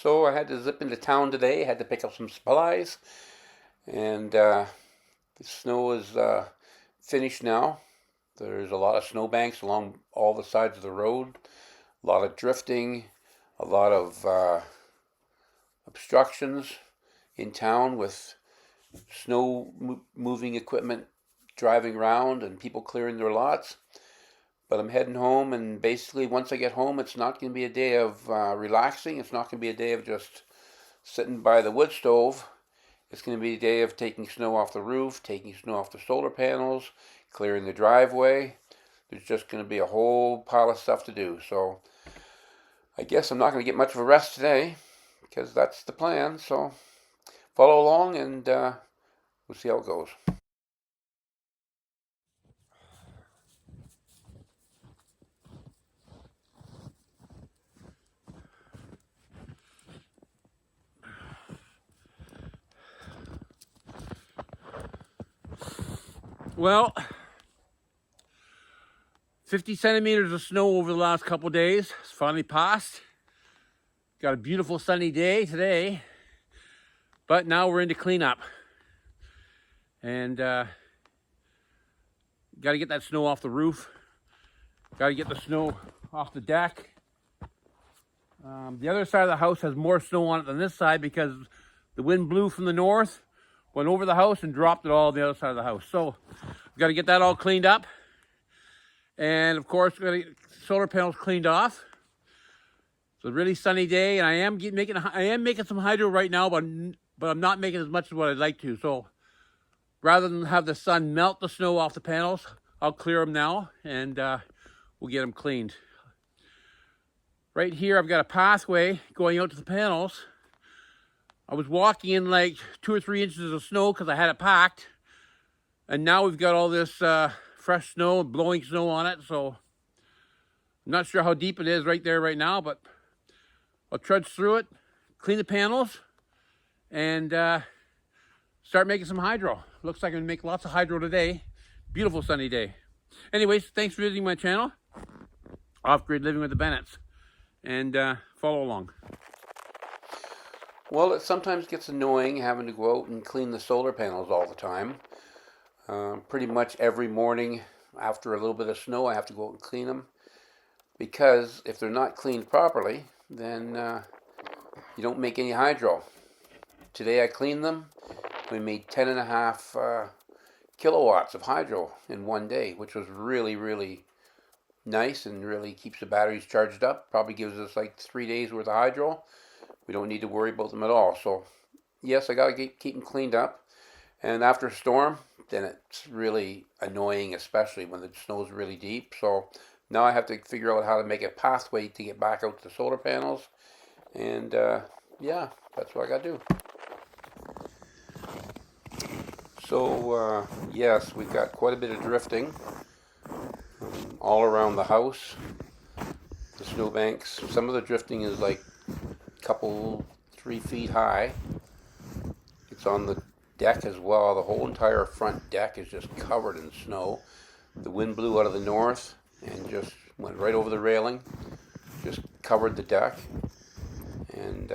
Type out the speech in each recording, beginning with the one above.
So I had to zip into town today, had to pick up some supplies, and the snow is finished now. There's a lot of snowbanks along all the sides of the road, a lot of drifting, a lot of obstructions in town with snow moving equipment driving around and people clearing their lots. But I'm heading home, and basically, once I get home, it's not going to be a day of relaxing. It's not going to be a day of just sitting by the wood stove. It's going to be a day of taking snow off the roof, taking snow off the solar panels, clearing the driveway. There's just going to be a whole pile of stuff to do. So I guess I'm not going to get much of a rest today because that's the plan. So follow along, and we'll see how it goes. Well, 50 centimeters of snow over the last couple of days. It's finally passed. Got a beautiful sunny day today, but now we're into cleanup. And got to get that snow off the roof. Got to get the snow off the deck. The other side of the house has more snow on it than this side because the wind blew from the north, went over the house and dropped it all on the other side of the house. So we've got to get that all cleaned up. And of course, we're going to get solar panels cleaned off. It's a really sunny day, and I am making some hydro right now, but I'm not making as much as what I'd like to. So rather than have the sun melt the snow off the panels, I'll clear them now, and we'll get them cleaned. Right here, I've got a pathway going out to the panels. I was walking in like 2 or 3 inches of snow because I had it packed, and now we've got all this fresh snow and blowing snow on it. So I'm not sure how deep it is right there right now, but I'll trudge through it, clean the panels, and start making some hydro. Looks like I'm gonna make lots of hydro today. Beautiful sunny day. Anyways, thanks for visiting my channel, Off-Grid Living with the Bennetts, and follow along. Well, it sometimes gets annoying having to go out and clean the solar panels all the time. Pretty much every morning after a little bit of snow, I have to go out and clean them, because if they're not cleaned properly, then you don't make any hydro. Today I cleaned them. We made 10.5 kilowatts of hydro in one day, which was really, really nice and really keeps the batteries charged up. Probably gives us like 3 days worth of hydro. We don't need to worry about them at all. So yes, I gotta keep them cleaned up. And after a storm, then it's really annoying, especially when the snow's really deep. So now I have to figure out how to make a pathway to get back out to the solar panels. And yeah, that's what I gotta do. So yes, we've got quite a bit of drifting all around the house. The snowbanks, some of the drifting is like a couple, 3 feet high. It's on the deck as well. The whole entire front deck is just covered in snow. The wind blew out of the north and just went right over the railing, just covered the deck. And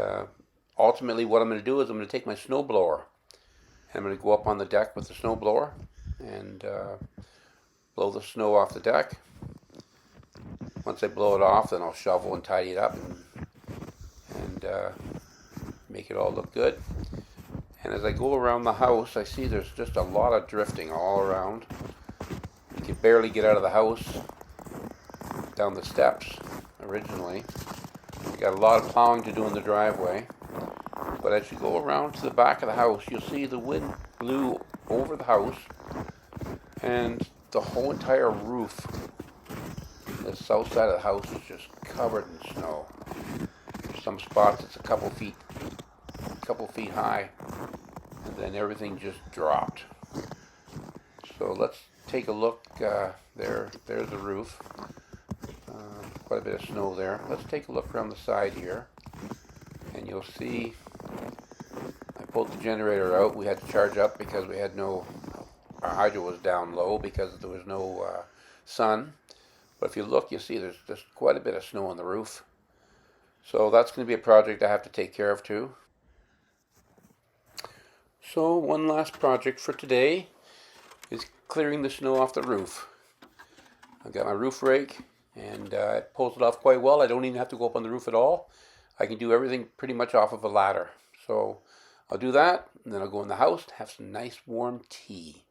ultimately what I'm going to do is I'm going to take my snow blower, and I'm going to go up on the deck with the snow blower and blow the snow off the deck. Once I blow it off, then I'll shovel and tidy it up and make it all look good. And as I go around the house, I see there's just a lot of drifting all around. You could barely get out of the house down the steps originally. You got a lot of plowing to do in the driveway. But as you go around to the back of the house, you'll see the wind blew over the house, and the whole entire roof, the south side of the house, is just covered in snow. Some spots it's a couple feet high, and then everything just dropped. So let's take a look. There's the roof. Quite a bit of snow there. Let's take a look around the side here, and you'll see I pulled the generator out. We had to charge up because we had our hydro was down low because there was no sun. But if you look, you see there's just quite a bit of snow on the roof. So that's going to be a project I have to take care of too. So one last project for today is clearing the snow off the roof. I've got my roof rake and it pulls it off quite well. I don't even have to go up on the roof at all. I can do everything pretty much off of a ladder. So I'll do that and then I'll go in the house to have some nice warm tea.